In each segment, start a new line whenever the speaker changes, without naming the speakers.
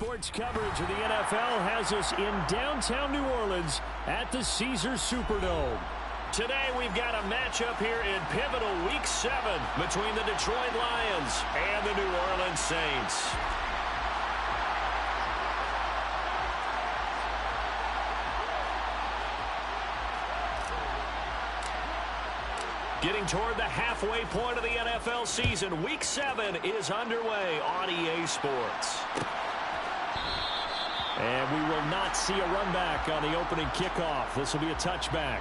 Sports coverage of the NFL has us in downtown New Orleans at the Caesars Superdome. Today we've got a matchup here in pivotal Week 7 between the Detroit Lions and the New Orleans Saints. Getting toward the halfway point of the NFL season, Week 7 is underway on EA Sports. And we will not see a run back on the opening kickoff. This will be a touchback.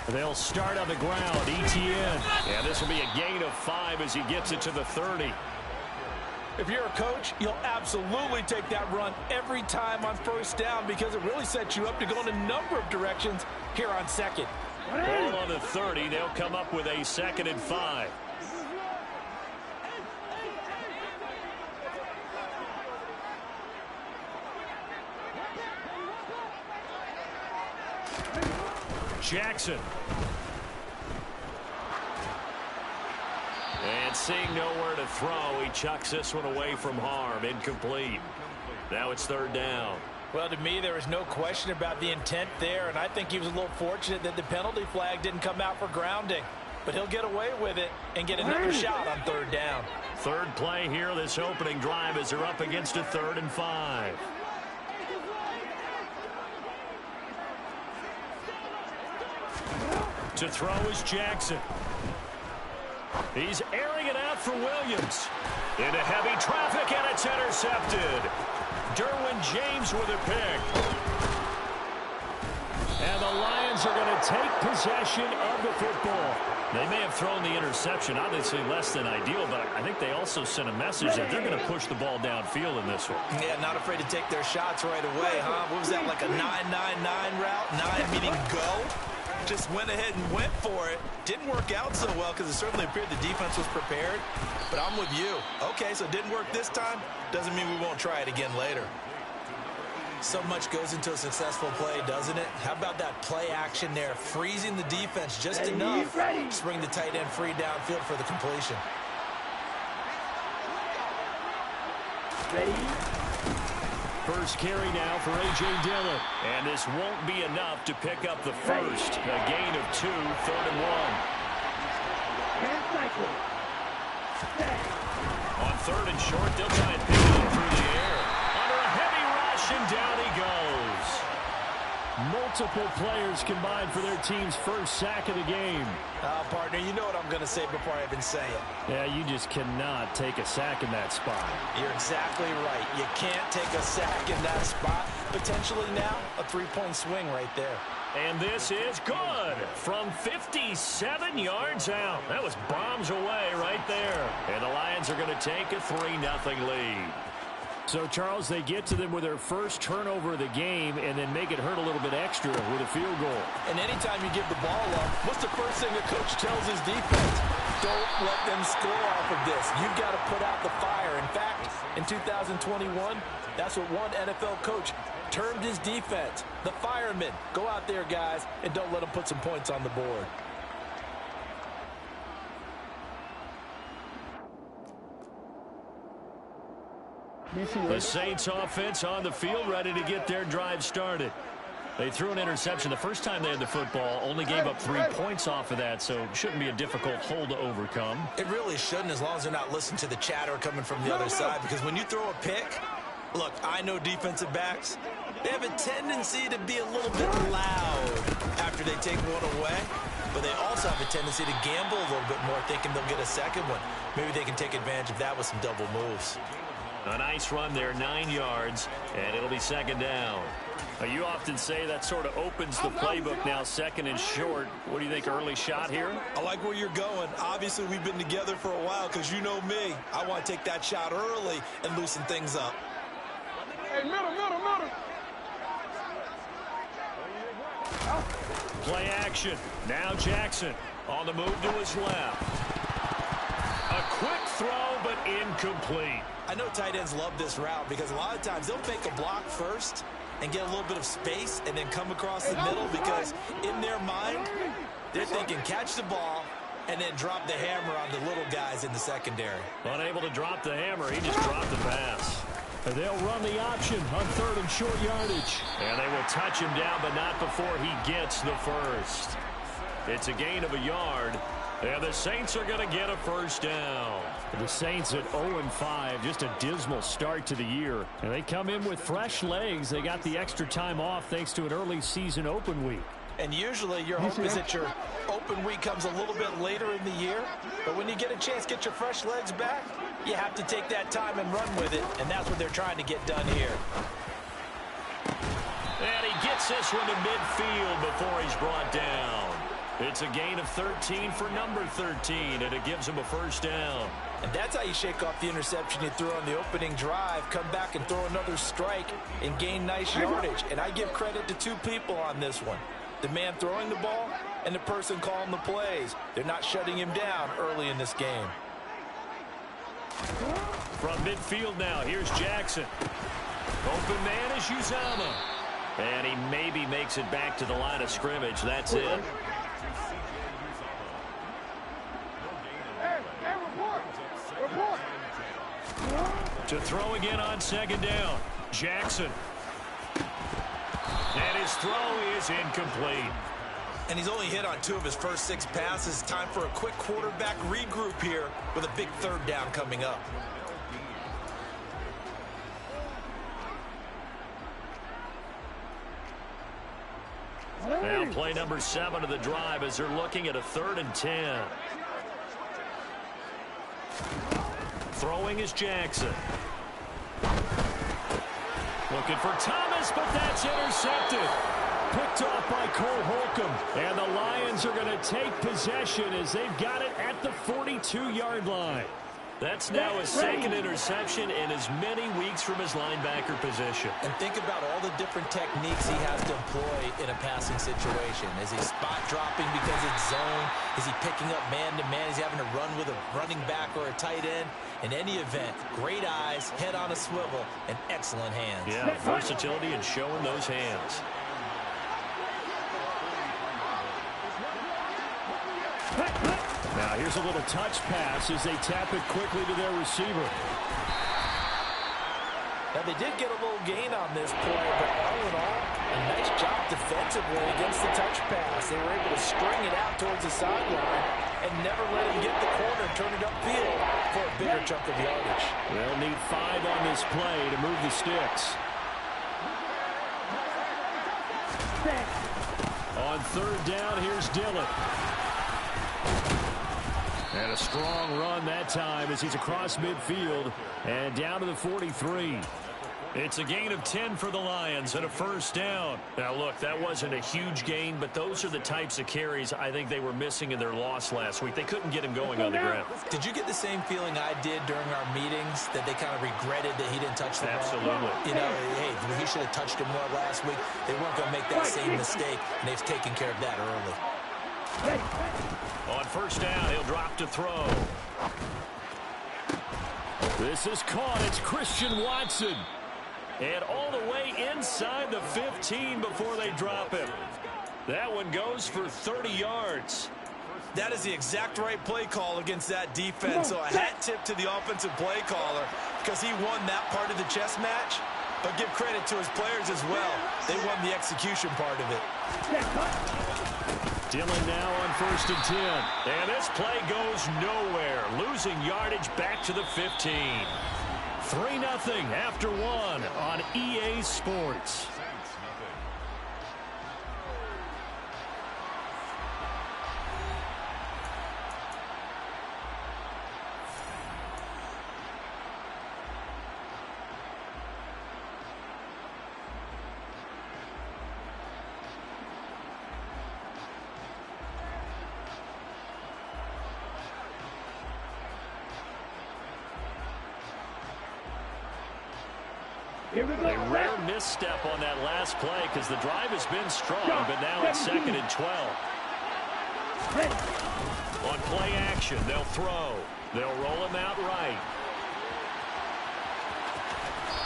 They'll start on the ground. ETN. And this will be a gain of 5 as he gets it to the 30.
If you're a coach, you'll absolutely take that run every time on first down because it really sets you up to go in a number of directions here on second.
Ball on the 30. They'll come up with a 2nd and 5. Jackson. And seeing nowhere to throw, he chucks this one away from harm. Incomplete. Now it's 3rd down.
Well, to me, there was no question about the intent there, and I think he was a little fortunate that the penalty flag didn't come out for grounding. But he'll get away with it and get another shot on 3rd down. Third play here, this opening drive, as they're up against a 3rd and 5. To throw is Jackson. He's airing it out for Williams. Into heavy traffic, and it's intercepted. Derwin James with a pick. And the Lions are going to take possession of the football. They may have thrown the interception, obviously less than ideal, but I think they also sent a message that they're going to push the ball downfield in this one. Yeah, not afraid to take their shots right away, huh? What was that, like a 9-9-9 route? 9 meaning go? Just went ahead and went for it. Didn't work out so well because it certainly appeared the defense was prepared. But I'm with you. Okay, so it didn't work this time. Doesn't mean we won't try it again later. So much goes into a successful play, doesn't it? How about that play action there? Freezing the defense just enough to bring the tight end free downfield for the completion.
First carry now for A.J. Dillon. And this won't be enough to pick up the first. A gain of 2, 3rd and 1. On 3rd and short, they'll try and pick it up through the air. Under a heavy rush, and down he goes. Multiple players combined for their team's first sack of the game.
Partner, you know what I'm going to say before I even say it.
Yeah, you just cannot take a sack in that spot.
You're exactly right. You can't take a sack in that spot. Potentially now a 3-point swing right there.
And this is good from 57 yards out. That was bombs away right there. And the Lions are going to take a 3-0 lead. So, Charles, they get to them with their first turnover of the game and then make it hurt a little bit extra with a field goal.
And anytime you give the ball up, what's the first thing a coach tells his defense? Don't let them score off of this. You've got to put out the fire. In fact, in 2021, that's what one NFL coach termed his defense. The firemen. Go out there, guys, and don't let them put some points on the board.
The Saints offense on the field, ready to get their drive started. They threw an interception the first time they had the football, only gave up 3 points off of that, so it shouldn't be a difficult hole to overcome.
It really shouldn't, as long as they're not listening to the chatter coming from the other side, because when you throw a pick, look, I know defensive backs, they have a tendency to be a little bit loud after they take one away, but they also have a tendency to gamble a little bit more, thinking they'll get a second one. Maybe they can take advantage of that with some double moves.
A nice run there, 9 yards, and it'll be 2nd down. Now, you often say that sort of opens the playbook now, 2nd and short. What do you think, early shot here?
I like where you're going. Obviously, we've been together for a while because you know me. I want to take that shot early and loosen things up. Hey, middle.
Play action. Now Jackson on the move to his left. A quick throw, but incomplete.
I know tight ends love this route because a lot of times they'll make a block first and get a little bit of space and then come across the middle because in their mind, they're thinking catch the ball and then drop the hammer on the little guys in the secondary.
Unable to drop the hammer, he just dropped the pass.
And they'll run the option on 3rd and short yardage.
And they will touch him down, but not before he gets the first. It's a gain of a yard, and the Saints are going to get a first down.
The Saints at 0-5, just a dismal start to the year. And they come in with fresh legs. They got the extra time off thanks to an early season open week.
And usually your hope is that your open week comes a little bit later in the year. But when you get a chance to get your fresh legs back, you have to take that time and run with it. And that's what they're trying to get done here.
And he gets this one to midfield before he's brought down. It's a gain of 13 for number 13, and it gives him a first down.
And that's how you shake off the interception you threw on the opening drive, come back and throw another strike and gain nice yardage. And I give credit to two people on this one. The man throwing the ball and the person calling the plays. They're not shutting him down early in this game.
From midfield now, here's Jackson. Open man is Uzama. And he maybe makes it back to the line of scrimmage. That's it. To throw again on 2nd down. Jackson. And his throw is incomplete.
And he's only hit on 2 of his first 6 passes. Time for a quick quarterback regroup here with a big 3rd down coming up.
Now play number 7 of the drive as they're looking at a 3rd and 10. Throwing is Jackson. Looking for Thomas, but that's intercepted. Picked off by Cole Holcomb. And the Lions are going to take possession as they've got it at the 42-yard line. That's now his 2nd interception in as many weeks from his linebacker position.
And think about all the different techniques he has to employ in a passing situation. Is he spot dropping because it's zone? Is he picking up man-to-man? Is he having to run with a running back or a tight end? In any event, great eyes, head on a swivel, and excellent hands.
Yeah, versatility and showing those hands.
Now here's a little touch pass as they tap it quickly to their receiver.
Now they did get a little gain on this play, but all in all, a nice job defensively against the touch pass. They were able to string it out towards the sideline and never let him get the corner and turn it upfield for a bigger chunk of yardage.
They'll need 5 on this play to move the sticks. On 3rd down, here's Dillon. And a strong run that time as he's across midfield and down to the 43. It's a gain of 10 for the Lions and a first down. Now, look, that wasn't a huge gain, but those are the types of carries I think they were missing in their loss last week. They couldn't get him going on the ground.
Did you get the same feeling I did during our meetings, that they kind of regretted that he didn't touch the ball?
Absolutely.
You know, hey, he should have touched him more last week. They weren't going to make that same mistake, and they've taken care of that early.
On first down, he'll drop to throw.
This is caught. It's Christian Watson.
And all the way inside the 15 before they drop him. That one goes for 30 yards.
That is the exact right play call against that defense. So a hat tip to the offensive play caller because he won that part of the chess match. But give credit to his players as well. They won the execution part of it.
Dillon now on 1st and 10. And this play goes nowhere. Losing yardage back to the 15. 3-0 after 1 on EA Sports. A rare misstep on that last play because the drive has been strong, but now it's 2nd and 12. On play action, they'll throw. They'll roll him out right.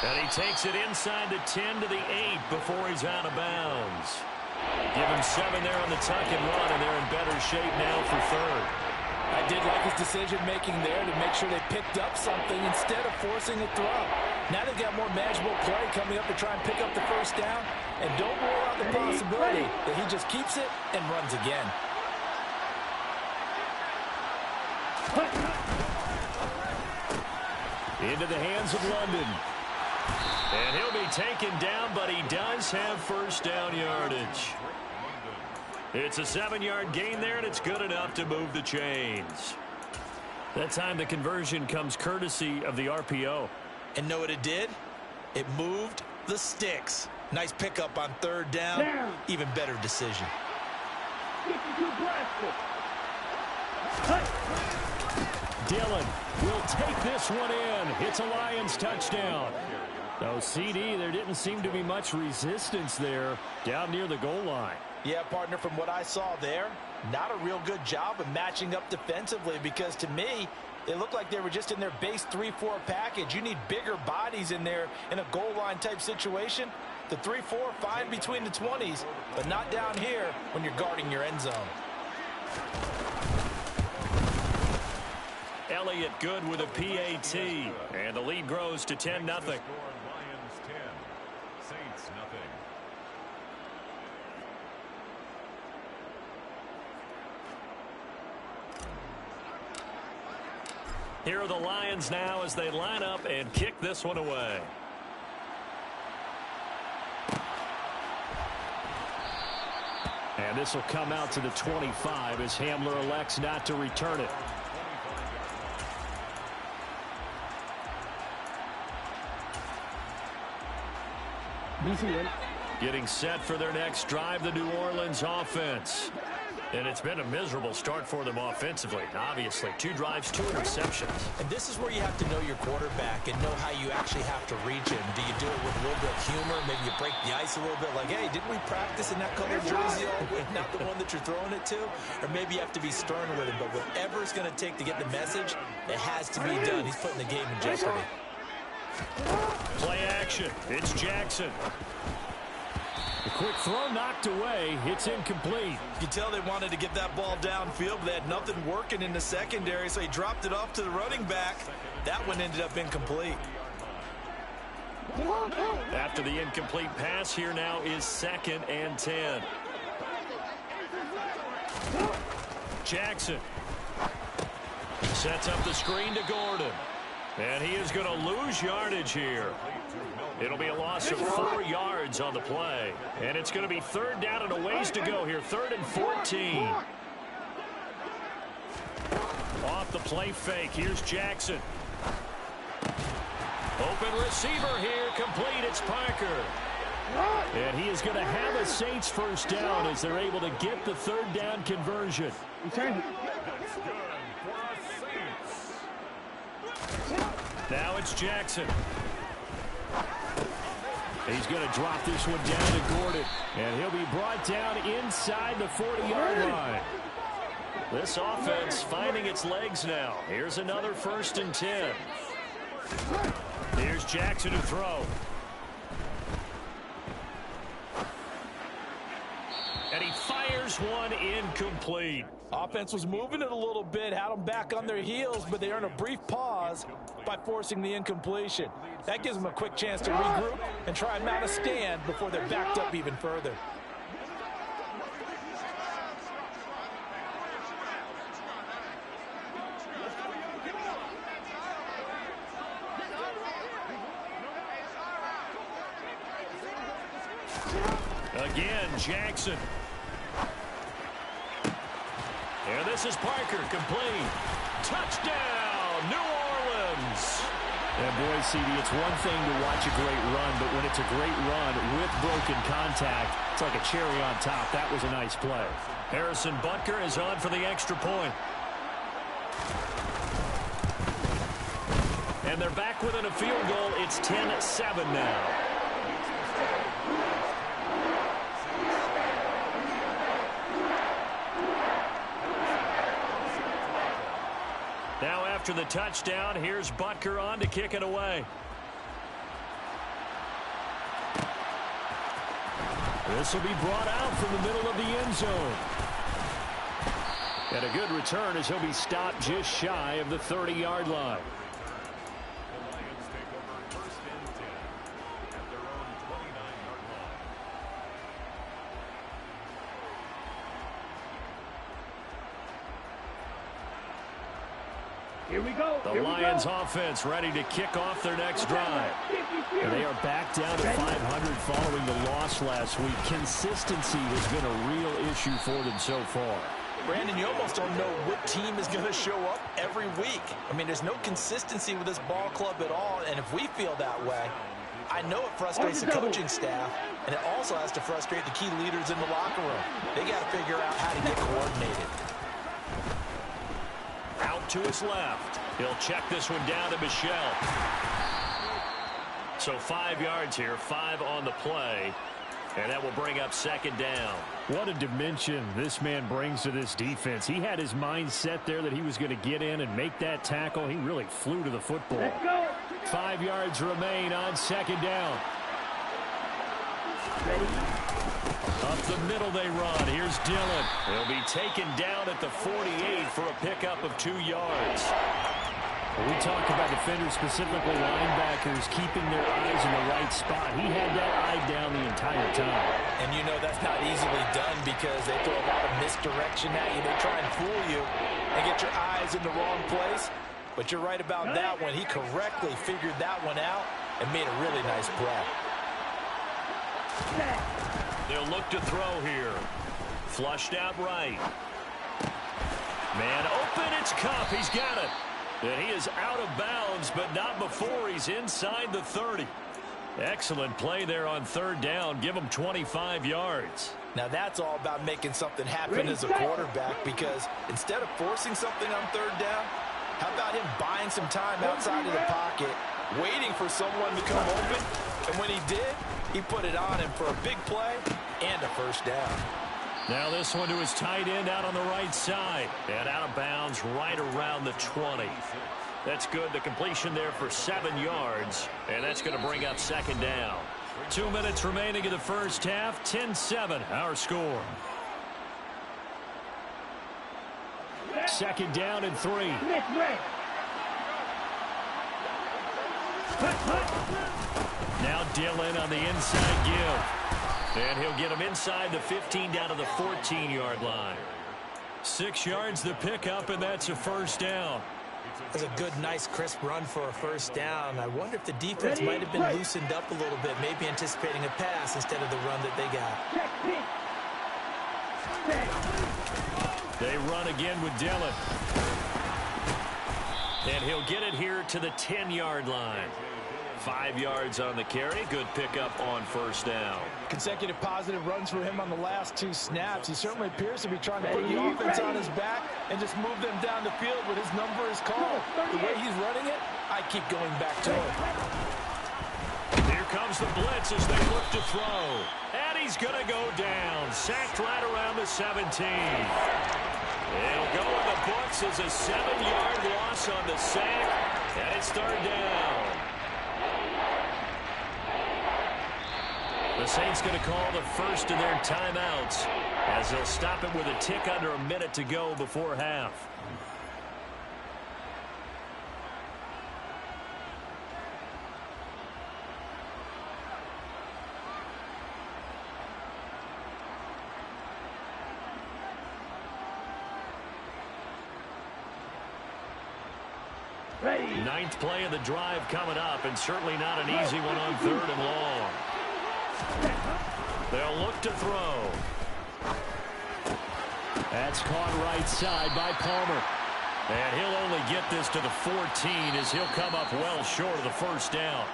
And he takes it inside the 10 to the 8 before he's out of bounds. Give him 7 there on the tuck and run, and they're in better shape now for 3rd.
I did like his decision-making there to make sure they picked up something instead of forcing a throw. Now they've got more manageable play coming up to try and pick up the first down. And don't rule out the possibility that he just keeps it and runs again.
Into the hands of London. And he'll be taken down, but he does have first down yardage. It's a 7-yard gain there, and it's good enough to move the chains. That time the conversion comes courtesy of the RPO.
And know what it did? It moved the sticks. Nice pickup on 3rd down. Even better decision.
Dillon will take this one in. It's a Lions touchdown. No, CD, there didn't seem to be much resistance there down near the goal line.
Yeah, partner, from what I saw there, not a real good job of matching up defensively because to me, it looked like they were just in their base 3-4 package. You need bigger bodies in there in a goal line type situation. The 3-4, fine between the 20s, but not down here when you're guarding your end zone.
Elliott good with a PAT, and the lead grows to 10-0. Here are the Lions now as they line up and kick this one away. And this will come out to the 25 as Hamler elects not to return it. Getting set for their next drive, the New Orleans offense. And it's been a miserable start for them offensively. Obviously, 2 drives, 2 interceptions.
And this is where you have to know your quarterback and know how you actually have to reach him. Do you do it with a little bit of humor? Maybe you break the ice a little bit like, hey, didn't we practice in that colored jersey all week? Not the one that you're throwing it to? Or maybe you have to be stern with him. But whatever it's going to take to get the message, it has to be done. He's putting the game in jeopardy.
Play action. It's Jackson. The quick throw knocked away. It's incomplete.
You can tell they wanted to get that ball downfield, but they had nothing working in the secondary, so he dropped it off to the running back. That one ended up incomplete.
After the incomplete pass, here now is 2nd and 10. Jackson sets up the screen to Gordon. And he is going to lose yardage here. It'll be a loss of 4 yards on the play. And it's going to be 3rd down and a ways to go here. 3rd and 14. Off the play fake. Here's Jackson. Open receiver here. Complete. It's Parker. And he is going to have a Saints first down as they're able to get the 3rd down conversion. Now it's Jackson. He's going to drop this one down to Gordon. And he'll be brought down inside the 40-yard line. This offense finding its legs now. Here's another 1st and 10. Here's Jackson to throw. And he fires one incomplete.
Offense was moving it a little bit, had them back on their heels, but they earned a brief pause by forcing the incompletion. That gives them a quick chance to regroup and try and mount a stand before they're backed up even further.
Again, Jackson. And this is Parker, complete. Touchdown, New Orleans. And boy, CD, it's one thing to watch a great run, but when it's a great run with broken contact, it's like a cherry on top. That was a nice play. Harrison Butker is on for the extra point. And they're back within a field goal. It's 10-7 now. Now after the touchdown, here's Butker on to kick it away. This will be brought out from the middle of the end zone. And a good return as he'll be stopped just shy of the 30-yard line.
The Lions take over 1st and 10 at their own 29-yard line.
Here we go.
The Lions offense ready to kick off their next drive. And they are back down to 500 following the loss last week. Consistency has been a real issue for them so far.
Brandon, you almost don't know what team is going to show up every week. I mean, there's no consistency with this ball club at all, and if we feel that way, I know it frustrates the coaching staff, and it also has to frustrate the key leaders in the locker room. They got to figure out how to get coordinated.
Out to his left. He'll check this one down to Michel. So 5 yards here, 5 on the play. And that will bring up 2nd down.
What a dimension this man brings to this defense. He had his mind set there that he was going to get in and make that tackle. He really flew to the football.
Let's go.
5 yards remain on 2nd down.
Ready?
Up the middle they run. Here's Dillon. He'll be taken down at the 48 for a pickup of 2 yards.
When we talk about defenders, specifically linebackers, keeping their eyes in the right spot. He had that eye down the entire time.
And you know that's not easily done because they throw a lot of misdirection at you. They try and fool you and get your eyes in the wrong place. But you're right about that one. He correctly figured that one out and made a really nice play.
They'll look to throw here. Flushed out right. Man open, it's Kupp. He's got it. And he is out of bounds, but not before he's inside the 30. Excellent play there on 3rd down. Give him 25 yards.
Now that's all about making something happen as a quarterback, because instead of forcing something on 3rd down, how about him buying some time outside of the pocket, waiting for someone to come open, and when he did, he put it on him for a big play and a 1st down.
Now this one to his tight end out on the right side. And out of bounds right around the 20. That's good. The completion there for 7 yards. And that's going to bring up 2nd down. 2 minutes remaining in the first half. 10-7 our score. 2nd down and 3. Now Dillon on the inside give. And he'll get him inside the 15 down to the 14-yard line. 6 yards the pickup, and that's a 1st down.
That's a good, nice, crisp run for a 1st down. I wonder if the defense might have been loosened up a little bit, maybe anticipating a pass instead of the run that they got.
They run again with Dillon. And he'll get it here to the 10-yard line. 5 yards on the carry. Good pickup on 1st down.
Consecutive positive runs for him on the last 2 snaps. He certainly appears to be trying to put the offense on his back and just move them down the field when his number is called. The way he's running it, I keep going back to it.
Here comes the blitz as they look to throw. And he's going to go down. Sacked right around the 17. It'll go in the books as a 7-yard loss on the sack. And it's 3rd down. The Saints going to call the first of their timeouts as they'll stop it with a tick under a minute to go before half.
Ready.
9th play of the drive coming up, and certainly not an easy one on 3rd and long. They'll look to throw. That's caught right side by Palmer. And he'll only get this to the 14 as he'll come up well short of the 1st down.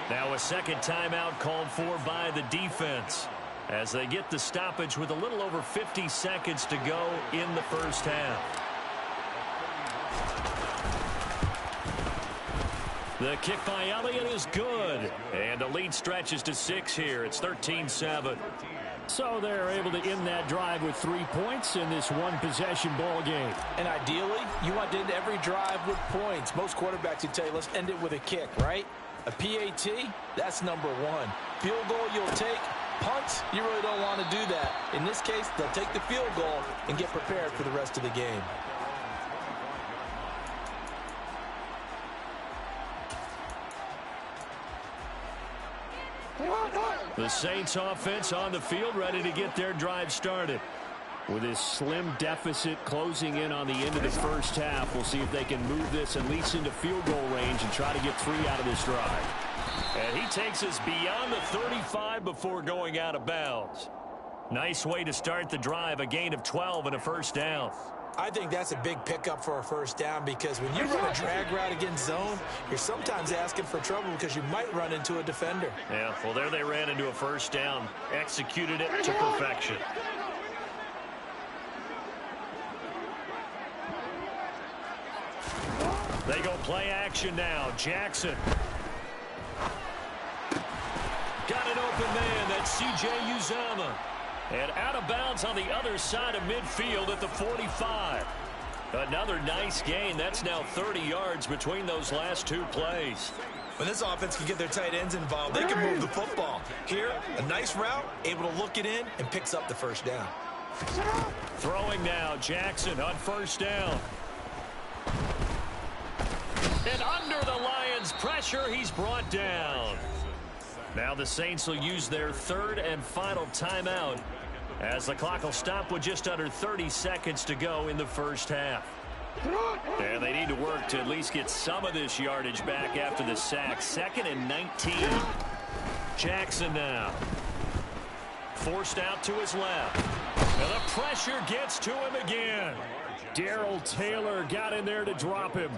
Now a 2nd timeout called for by the defense as they get the stoppage with a little over 50 seconds to go in the 1st half. The kick by Elliott is good. And the lead stretches to 6 here. It's 13-7.
So they're able to end that drive with 3 points in this one-possession ball game.
And ideally, you want to end every drive with points. Most quarterbacks would tell you, let's end it with a kick, right? A PAT, that's number 1. Field goal you'll take. Punts, you really don't want to do that. In this case, they'll take the field goal and get prepared for the rest of the game.
The Saints offense on the field, ready to get their drive started.
With this slim deficit closing in on the end of the first half, we'll see if they can move this at least into field goal range and try to get 3 out of this drive.
And he takes us beyond the 35 before going out of bounds. Nice way to start the drive, a gain of 12 and a first down.
I think that's a big pickup for a first down because when you run a drag route against zone, you're sometimes asking for trouble because you might run into a defender.
Yeah, well, there they ran into a first down, executed it to perfection. They go play action now. Jackson. Got an open man. That's C.J. Uzomah. And out of bounds on the other side of midfield at the 45. Another nice gain. That's now 30 yards between those last 2 plays.
When this offense can get their tight ends involved, they can move the football. Here, a nice route, able to look it in, and picks up the first down.
Throwing now, Jackson on first down. And under the Lions' pressure, he's brought down. Now the Saints will use their 3rd and final timeout as the clock will stop with just under 30 seconds to go in the first half. And they need to work to at least get some of this yardage back after the sack. 2nd and 19. Jackson now. Forced out to his left. And the pressure gets to him again.
Darrell Taylor got in there to drop him.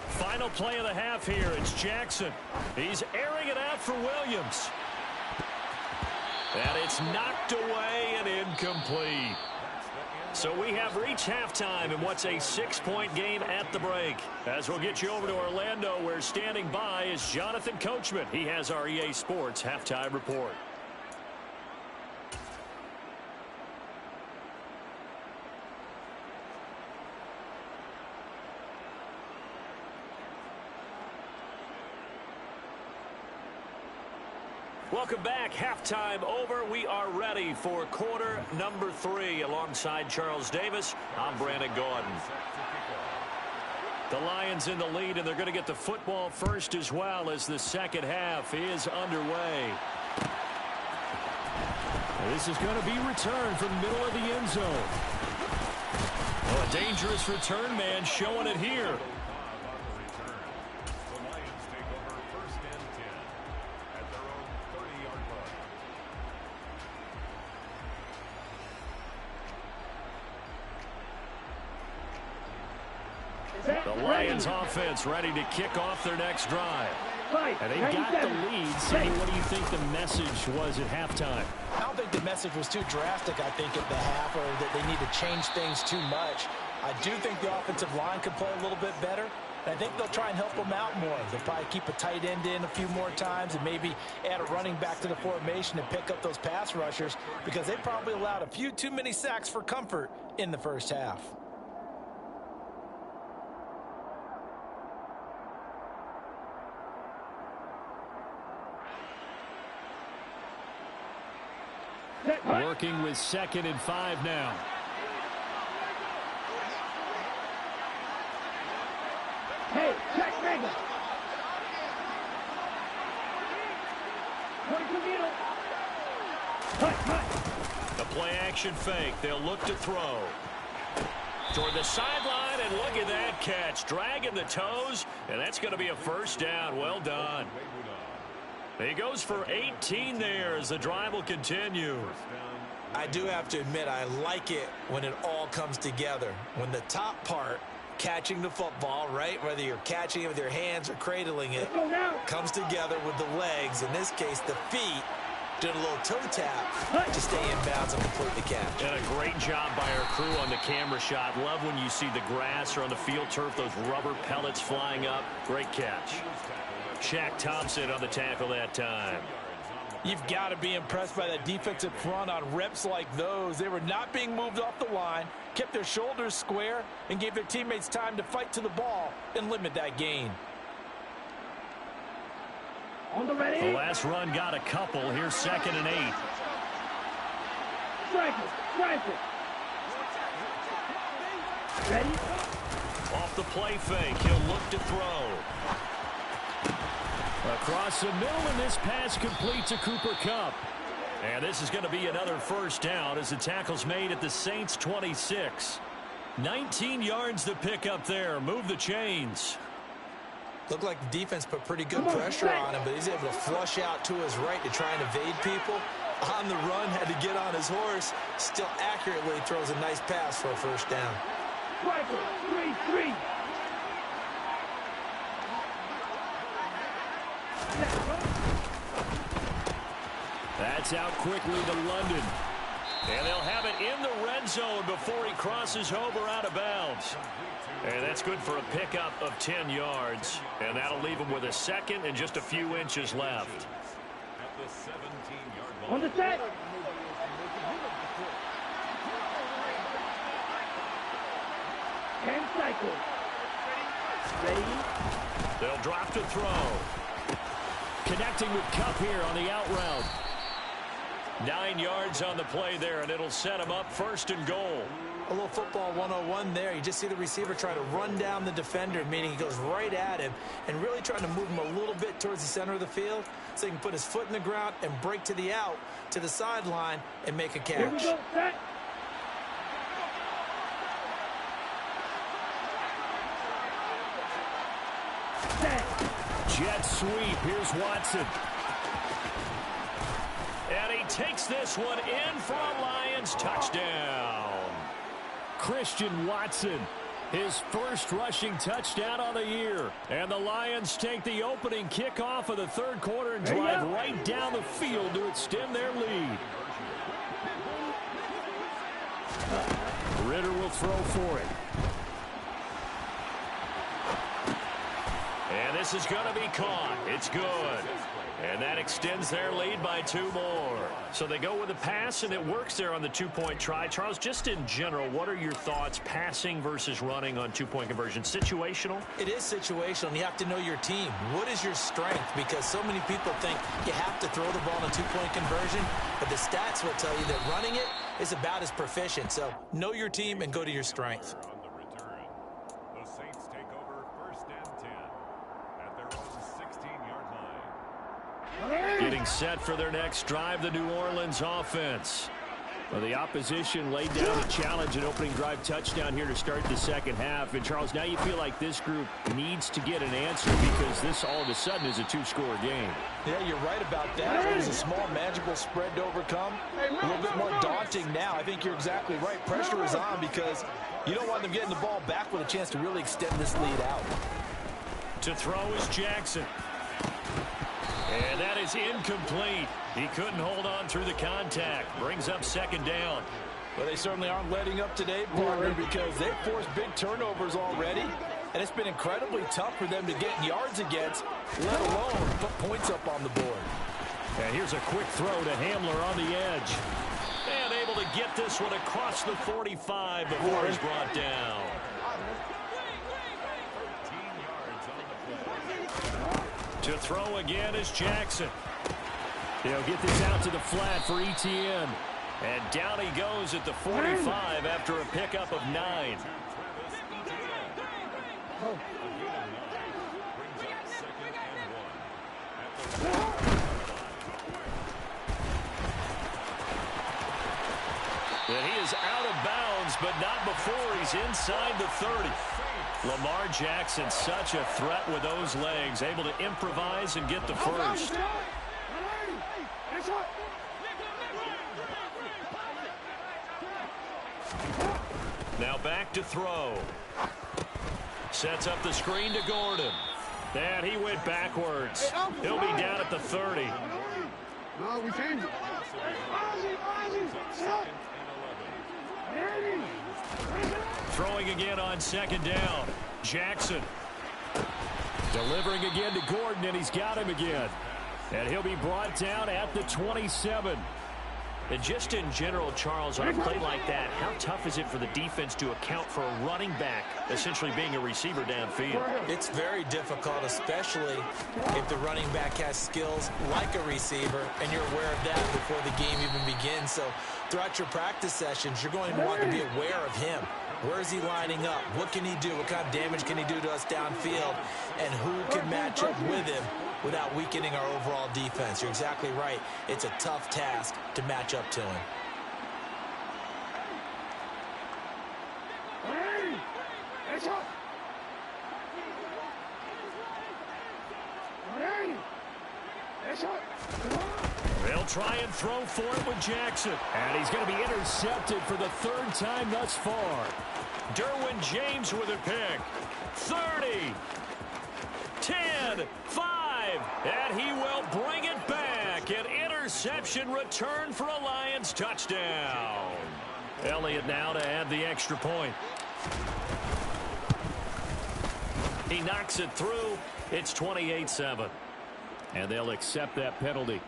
Final play of the half here. It's Jackson. He's airing it out for Williams. And it's knocked away and incomplete. So we have reached halftime in what's a 6-point game at the break. As we'll get you over to Orlando, where standing by is Jonathan Coachman. He has our EA Sports halftime report. Welcome back. Halftime over. We are ready for quarter number 3. Alongside Charles Davis, I'm Brandon Gordon. The Lions in the lead, and they're going to get the football first as well as the second half is underway.
This is going to be returned from the middle of the end zone.
Well, a dangerous return man showing it here. The Lions offense ready to kick off their next drive.
And they got the lead. Sidney, what do you think the message was at halftime?
I don't think the message was too drastic, I think, at the half, or that they need to change things too much. I do think the offensive line could play a little bit better. And I think they'll try and help them out more. They'll probably keep a tight end in a few more times and maybe add a running back to the formation and pick up those pass rushers because they probably allowed a few too many sacks for comfort in the first half.
Working with 2nd and 5 now.
Hey, check Mega.
The play action fake. They'll look to throw. Toward the sideline, and look at that catch. Dragging the toes, and that's going to be a first down. Well done. He goes for 18 there as the drive will continue.
I do have to admit, I like it when it all comes together. When the top part, catching the football, right, whether you're catching it with your hands or cradling it, comes together with the legs, in this case the feet, Doing a little toe tap to stay in bounds and complete the catch.
And a great job by our crew on the camera shot. Love when you see the grass or on the field turf, those rubber pellets flying up. Great catch. Shaq Thompson on the tackle that time.
You've got to be impressed by that defensive front on reps like those. They were not being moved off the line, kept their shoulders square, and gave their teammates time to fight to the ball and limit that gain.
On the ready.
The last run got a couple. Here's 2nd and 8.
Strike it. Strike it. Ready?
Off the play fake. He'll look to throw. Across the middle, and this pass complete to Cooper Kupp. And this is going to be another first down as the tackle's made at the Saints' 26. 19 yards to pick up there. Move the chains.
Looked like the defense put pretty good pressure on him, but he's able to flush out to his right to try and evade people. On the run, had to get on his horse. Still accurately throws a nice pass for a first down.
Strike it. 3-3.
That's out quickly to London. And they'll have it in the red zone before he crosses over out of bounds. And that's good for a pickup of 10 yards. And that'll leave him with a second and just a few inches left.
On the set. And cycle. Ready?
They'll drop to throw. Connecting with Kupp here on the out route. 9 yards on the play there, and it'll set him up 1st and goal.
A little football 101 there. You just see the receiver try to run down the defender, meaning he goes right at him, and really trying to move him a little bit towards the center of the field so he can put his foot in the ground and break to the out, to the sideline, and make a catch.
Here we go. Set.
Jet sweep. Here's Watson. And he takes this one in for a Lions touchdown. Christian Watson, his first rushing touchdown on the year. And the Lions take the opening kickoff of the 3rd quarter and drive right down the field to extend their lead. Ritter will throw for it. And this is going to be caught. It's good. And that extends their lead by 2 more. So they go with a pass, and it works there on the 2-point try. Charles, just in general, what are your thoughts passing versus running on 2-point conversion? Situational?
It is situational, and you have to know your team. What is your strength? Because so many people think you have to throw the ball in a 2-point conversion, but the stats will tell you that running it is about as proficient. So know your team and go to your strength.
On the return, the Saints take over 1st and 10 at their own 16-yard line.
Getting set for their next drive, the New Orleans offense. Well, the opposition laid down the challenge, an opening drive touchdown here to start the 2nd half. And, Charles, now you feel like this group needs to get an answer because this all of a sudden is a 2-score game.
Yeah, you're right about that. It was a small, manageable spread to overcome. A little bit more daunting now. I think you're exactly right. Pressure is on because you don't want them getting the ball back with a chance to really extend this lead out.
To throw is Jackson. And that is incomplete. He couldn't hold on through the contact. Brings up 2nd down.
Well, they certainly aren't letting up today, partner, because they've forced big turnovers already. And it's been incredibly tough for them to get yards against, let alone put points up on the board.
And here's a quick throw to Hamler on the edge. And able to get this one across the 45 before he's brought down.
13 yards on the play.
To throw again is Jackson. They'll get this out to the flat for Etienne. And down he goes at the 45 after a pickup of 9. And he is out of bounds, but not before he's inside the 30. Lamar Jackson, such a threat with those legs, able to improvise and get the first. Now back to throw. Sets up the screen to Gordon. And he went backwards. He'll be down at the 30.
we change it.
Throwing again on second down. Jackson. Delivering again to Gordon, and he's got him again. And he'll be brought down at the 27.
And just in general, Charles, on a play like that, how tough is it for the defense to account for a running back essentially being a receiver downfield?
It's very difficult, especially if the running back has skills like a receiver, and you're aware of that before the game even begins. So throughout your practice sessions, you're going to want to be aware of him. Where is he lining up? What can he do? What kind of damage can he do to us downfield? And who can match up with him without weakening our overall defense? You're exactly right. It's a tough task to match up to him.
They'll try and throw for it with Jackson. And he's going to be intercepted for the third time thus far. Derwin James with a pick. 30. 10. 5. And he will bring it back. An interception return for a Lions touchdown. Elliott now to add the extra point. He knocks it through. It's 28-7. And they'll accept that penalty.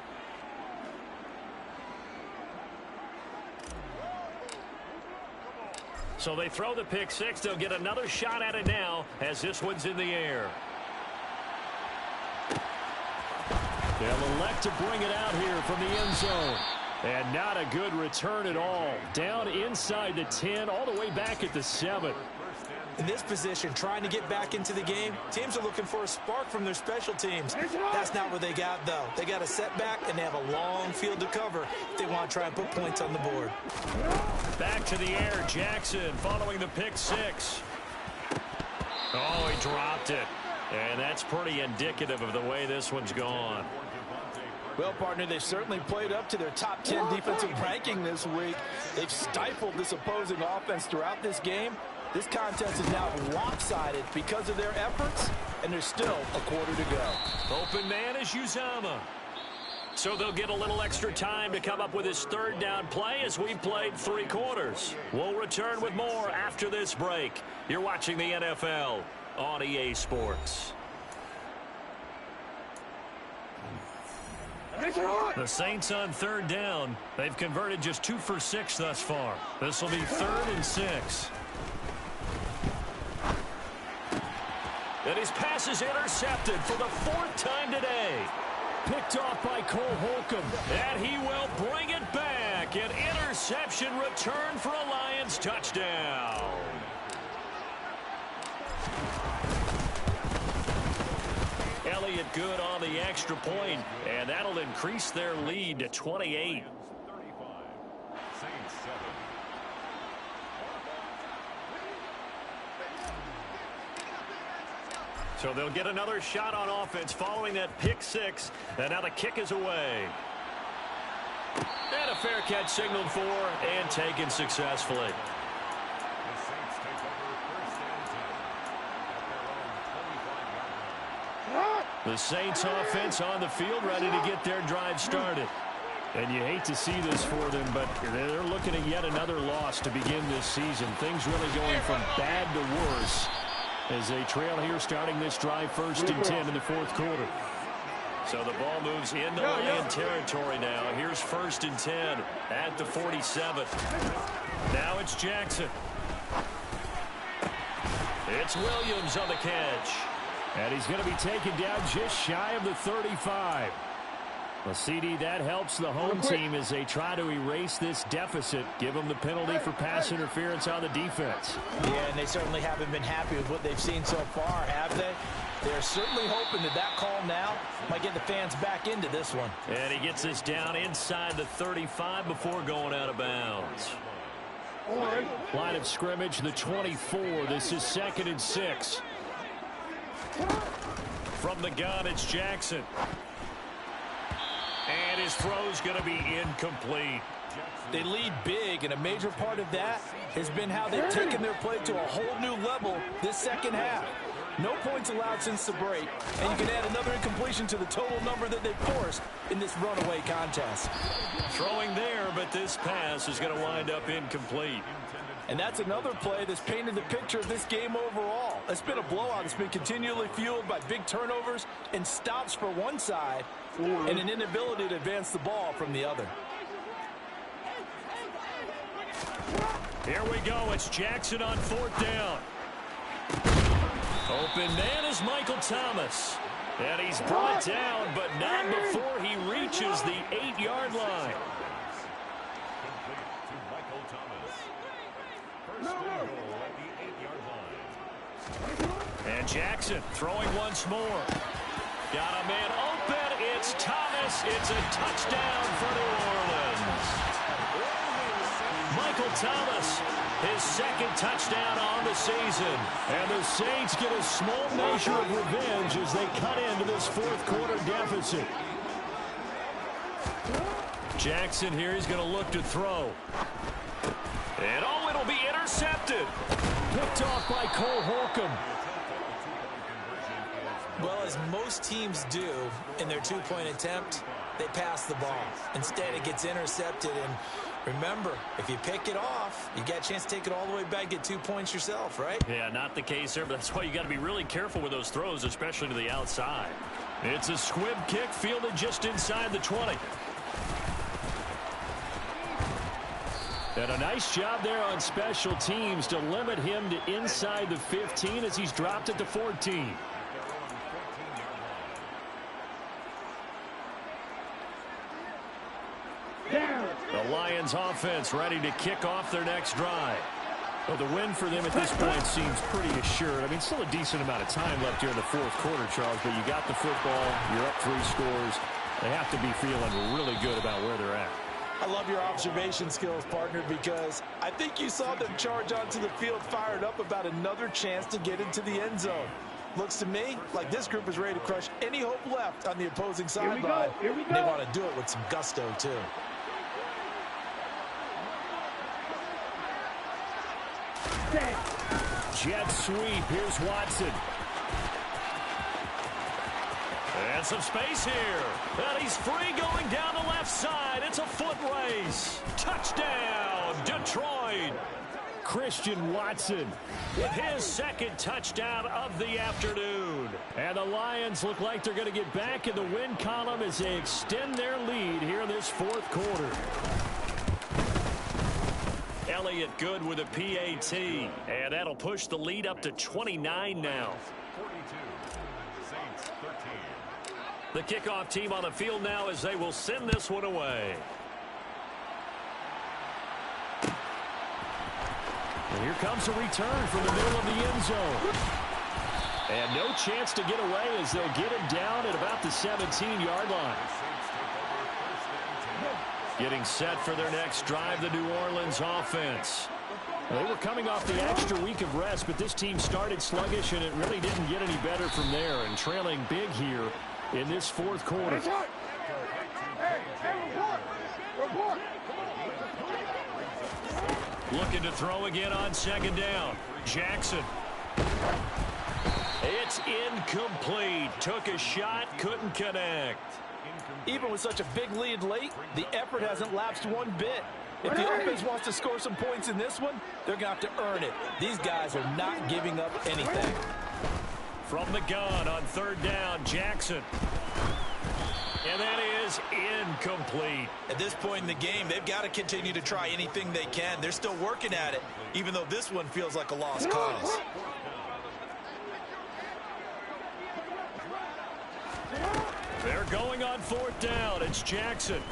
So they throw the pick six. They'll get another shot at it now as this one's in the air. They'll elect to bring it out here from the end zone. And not a good return at all. Down inside the 10, all the way back at the 7.
In this position, trying to get back into the game, teams are looking for a spark from their special teams. That's not what they got, though. They got a setback, and they have a long field to cover if they want to try and put points on the board.
Back to the air, Jackson following the pick six. Oh, he dropped it. And that's pretty indicative of the way this one's gone.
Well, partner, they've certainly played up to their top 10 defensive ranking this week. They've stifled this opposing offense throughout this game. This contest is now lopsided because of their efforts, and there's still a quarter to go.
Open man is Uzama. So they'll get a little extra time to come up with his third down play as we've played 3 quarters. We'll return with more after this break. You're watching the NFL on EA Sports. The Saints on third down. They've converted just 2 for 6 thus far. This will be 3rd and 6. And his pass is intercepted for the 4th time today. Picked off by Cole Holcomb. And he will bring it back. An interception return for a Lions touchdown. Elliott good on the extra point, and that'll increase their lead to 28. So they'll get another shot on offense following that pick six, and now the kick is away. And a fair catch signaled for and taken successfully. The Saints offense on the field ready to get their drive started. And you hate to see this for them, but they're looking at yet another loss to begin this season. Things really going from bad to worse as they trail here starting this drive 1st and 10 in the 4th quarter. So the ball moves into Lion territory now. Here's 1st and 10 at the 47. Now it's Jackson. It's Williams on the catch. And he's going to be taken down just shy of the 35. Well, CD, that helps the home team as they try to erase this deficit. Give them the penalty for pass interference on the defense.
Yeah, and they certainly haven't been happy with what they've seen so far, have they? They're certainly hoping that that call now might get the fans back into this one.
And he gets this down inside the 35 before going out of bounds. Line of scrimmage, the 24. This is 2nd and 6. From the gun, it's Jackson. And his throw's going to be incomplete.
They lead big, and a major part of that has been how they've taken their play to a whole new level this second half. No points allowed since the break, and you can add another incompletion to the total number that they forced in this runaway contest.
Throwing there, but this pass is going to wind up incomplete.
And that's another play that's painted the picture of this game overall. It's been a blowout. It's been continually fueled by big turnovers and stops for one side and an inability to advance the ball from the other.
Here we go. It's Jackson on 4th down. Open man is Michael Thomas. And he's brought down, but not before he reaches the 8-yard line.
Complete to Michael Thomas. First and goal at the 8-yard line.
And Jackson throwing once more. Got a man open. It's Thomas. It's a touchdown for New Orleans. Michael Thomas, his 2nd touchdown on the season. And the Saints get a small measure of revenge as they cut into this 4th quarter deficit. Jackson here, he's going to look to throw. And oh, it'll be intercepted. Picked off by Cole Holcomb.
Well, as most teams do in their 2-point attempt, they pass the ball. Instead, it gets intercepted. And remember, if you pick it off, you got a chance to take it all the way back, get 2 points yourself, right?
Yeah, not the case there, but that's why you got to be really careful with those throws, especially to the outside. It's a squib kick fielded just inside the 20. And a nice job there on special teams to limit him to inside the 15 as he's dropped it to 14. The Lions offense ready to kick off their next drive. Well, the win for them at this point seems pretty assured. I mean, still a decent amount of time left here in the 4th quarter, Charles, but you got the football, you're up 3 scores. They have to be feeling really good about where they're at.
I love your observation skills, partner, because I think you saw them charge onto the field fired up about another chance to get into the end zone. Looks to me like this group is ready to crush any hope left on the opposing sideline.
Here we go.
They want to do it with some gusto, too.
Jet sweep. Here's Watson. And some space here. And he's free going down the left side. It's a foot race. Touchdown, Detroit. Christian Watson with his 2nd touchdown of the afternoon. And the Lions look like they're going to get back in the win column as they extend their lead here in this 4th quarter. Elliott good with a PAT. And that'll push the lead up to 29 now.
42. Saints 13.
The kickoff team on the field now as they will send this one away. And here comes a return from the middle of the end zone. And no chance to get away as they'll get him down at about the 17-yard line. Getting set for their next drive, the New Orleans offense. They were coming off the extra week of rest, but this team started sluggish, and it really didn't get any better from there. And trailing big here in this 4th quarter.
Report.
Looking to throw again on 2nd down. Jackson. It's incomplete. Took a shot, couldn't connect.
Even with such a big lead late, the effort hasn't lapsed one bit. If the offense wants to score some points in this one, they're going to have to earn it. These guys are not giving up anything.
From the gun on 3rd down, Jackson. And that is incomplete.
At this point in the game, they've got to continue to try anything they can. They're still working at it, even though this one feels like a lost cause.
They're going on 4th down. It's Jackson.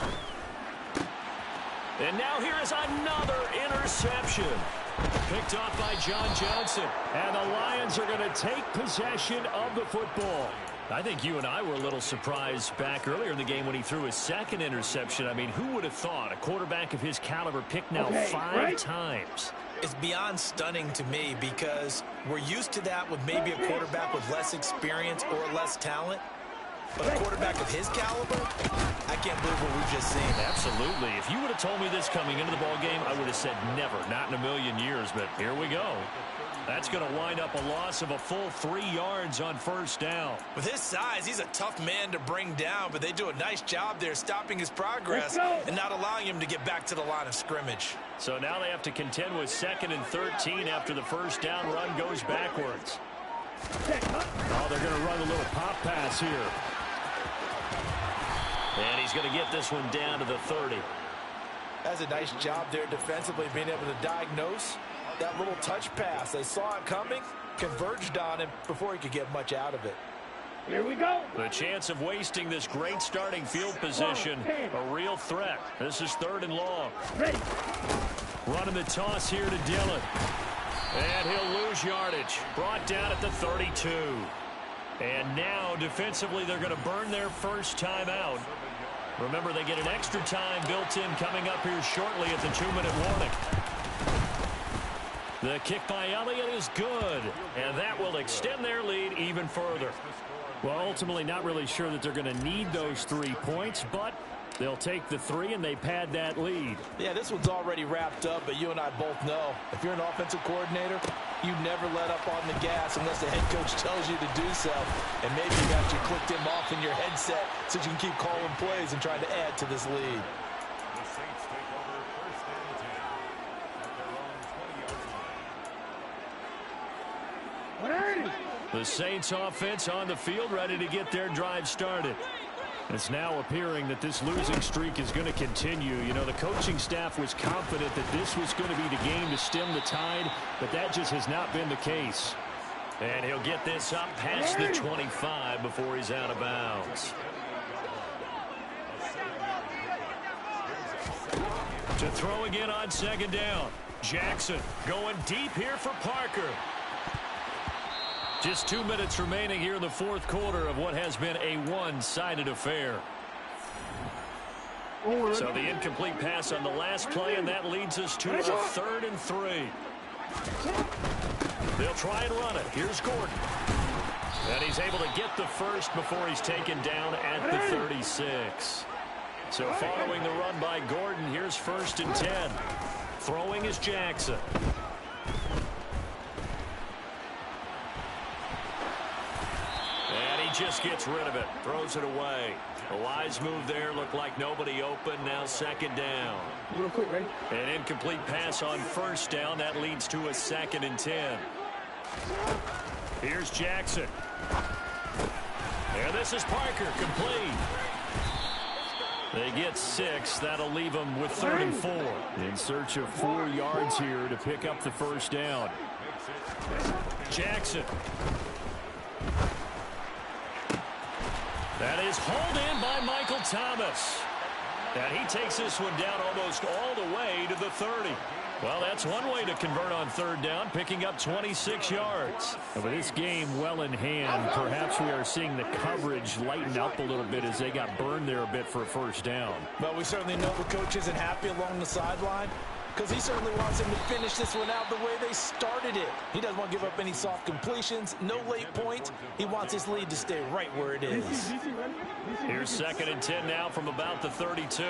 And now here is another interception. Picked off by John Johnson. And the Lions are going to take possession of the football. I think you and I were a little surprised back earlier in the game when he threw his 2nd interception. I mean, who would have thought a quarterback of his caliber picked now 5 times?
It's beyond stunning to me because we're used to that with maybe a quarterback with less experience or less talent. But a quarterback of his caliber, I can't believe what we've just seen.
Absolutely. If you would have told me this coming into the ball game, I would have said never, not in a million years. But here we go. That's going to wind up a loss of a full 3 yards on first down.
With his size, he's a tough man to bring down, but they do a nice job there stopping his progress and not allowing him to get back to the line of scrimmage.
So now they have to contend with 2nd and 13 after the first down run goes backwards.
Oh, they're going to run a little pop pass here.
And he's going to get this one down to the 30.
That's a nice job there defensively, being able to diagnose that little touch pass. They saw it coming, converged on him before he could get much out of it.
Here we go.
The chance of wasting this great starting field position, a real threat. This is 3rd and long.
Ready.
Running the toss here to Dillon. And he'll lose yardage. Brought down at the 32. And now, defensively, they're going to burn their first time out. Remember, they get an extra time built in coming up here shortly at the 2-minute warning. The kick by Elliott is good, and that will extend their lead even further.
Well, ultimately, not really sure that they're going to need those 3 points, but they'll take the 3 and they pad that lead.
Yeah, this one's already wrapped up, but you and I both know if you're an offensive coordinator, you never let up on the gas unless the head coach tells you to do so. And maybe you got you clicked him off in your headset so you can keep calling plays and trying to add to this lead.
The Saints take over 1st and 10 at their own 20-yard line.
The Saints offense on the field, ready to get their drive started.
It's now appearing that this losing streak is going to continue. You know, the coaching staff was confident that this was going to be the game to stem the tide, but that just has not been the case.
And he'll get this up past the 25 before he's out of bounds. To throw again on 2nd down. Jackson going deep here for Parker. Just 2 minutes remaining here in the 4th quarter of what has been a one-sided affair. So the incomplete pass on the last play, and that leads us to a 3rd and 3. They'll try and run it. Here's Gordon. And he's able to get the first before he's taken down at the 36. So following the run by Gordon, here's 1st and 10. Throwing is Jackson. Just gets rid of it, throws it away. A wise move there, looked like nobody open. Now 2nd down.
Real quick, ready?
An incomplete pass on 1st down. That leads to a 2nd and 10. Here's Jackson. And this is Parker, complete. They get 6. That'll leave them with 3rd and 4.
In search of 4 yards here to pick up the first down.
Jackson. That is hauled in by Michael Thomas. And he takes this one down almost all the way to the 30. Well, that's one way to convert on 3rd down, picking up 26 yards.
And with this game well in hand, perhaps we are seeing the coverage lighten up a little bit as they got burned there a bit for a first down.
Well, we certainly know the coach isn't happy along the sideline because he certainly wants him to finish this one out the way they started it. He doesn't want to give up any soft completions, no late points. He wants his lead to stay right where it is.
Here's 2nd and 10 now from about the 32.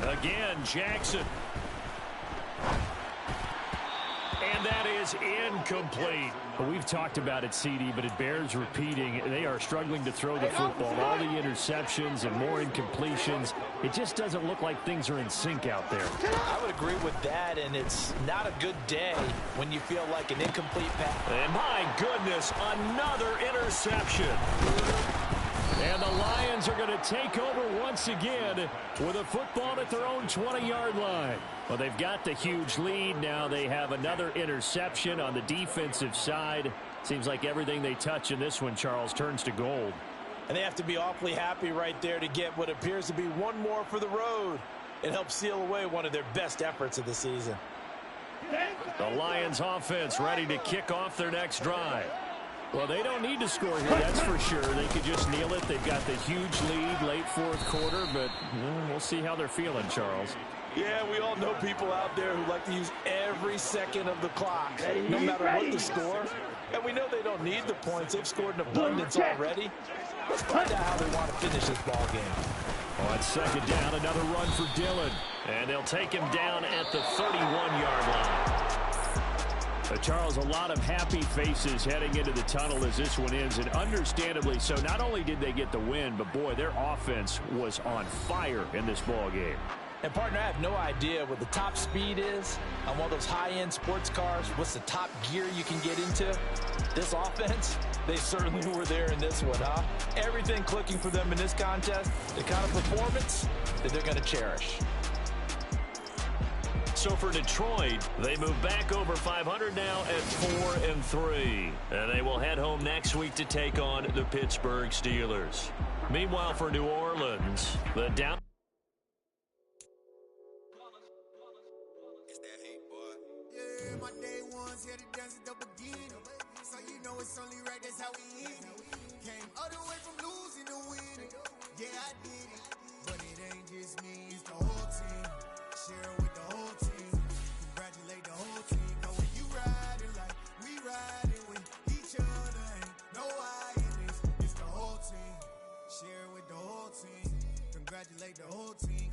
Again, Jackson. And that is incomplete.
Well, we've talked about it, CD, but it bears repeating. They are struggling to throw the football. All the interceptions and more incompletions. It just doesn't look like things are in sync out there.
I would agree with that, and it's not a good day when you feel like an incomplete pass.
And my goodness, another interception. And the Lions are going to take over once again with a football at their own 20-yard line.
Well, they've got the huge lead. Now they have another interception on the defensive side. Seems like everything they touch in this one, Charles, turns to gold.
And they have to be awfully happy right there to get what appears to be one more for the road. It helps seal away one of their best efforts of the season.
The Lions offense ready to kick off their next drive.
Well, they don't need to score here, that's for sure. They could just kneel it. They've got the huge lead late 4th quarter, but we'll see how they're feeling, Charles.
Yeah, we all know people out there who like to use every second of the clock, no matter what the score. And we know they don't need the points. They've scored in abundance already. Let's find out how they want to finish this ball game.
On 2nd down, another run for Dillon.
And they'll take him down at the 31-yard line. Charles, a lot of happy faces heading into the tunnel as this one ends, and understandably so. Not only did they get the win, but, boy, their offense was on fire in this ball game.
And, partner, I have no idea what the top speed is on one of those high-end sports cars. What's the top gear you can get into? This offense, they certainly were there in this one, huh? Everything clicking for them in this contest, the kind of performance that they're going to cherish.
So for Detroit, they move back over 500 now at 4-3. And they will head home next week to take on the Pittsburgh Steelers. Meanwhile, for New Orleans, the down...
Yeah, my day ones here to dance at the beginning. So you know it's only right, that's how we eat it. Came all the way from losing to winning. Yeah, I did it. But it ain't just me, it's the whole team. Share with the whole team. Congratulate the whole team. Cause when you riding like we riding with each other, ain't no I in this. It's the whole team. Share with the whole team. Congratulate the whole team.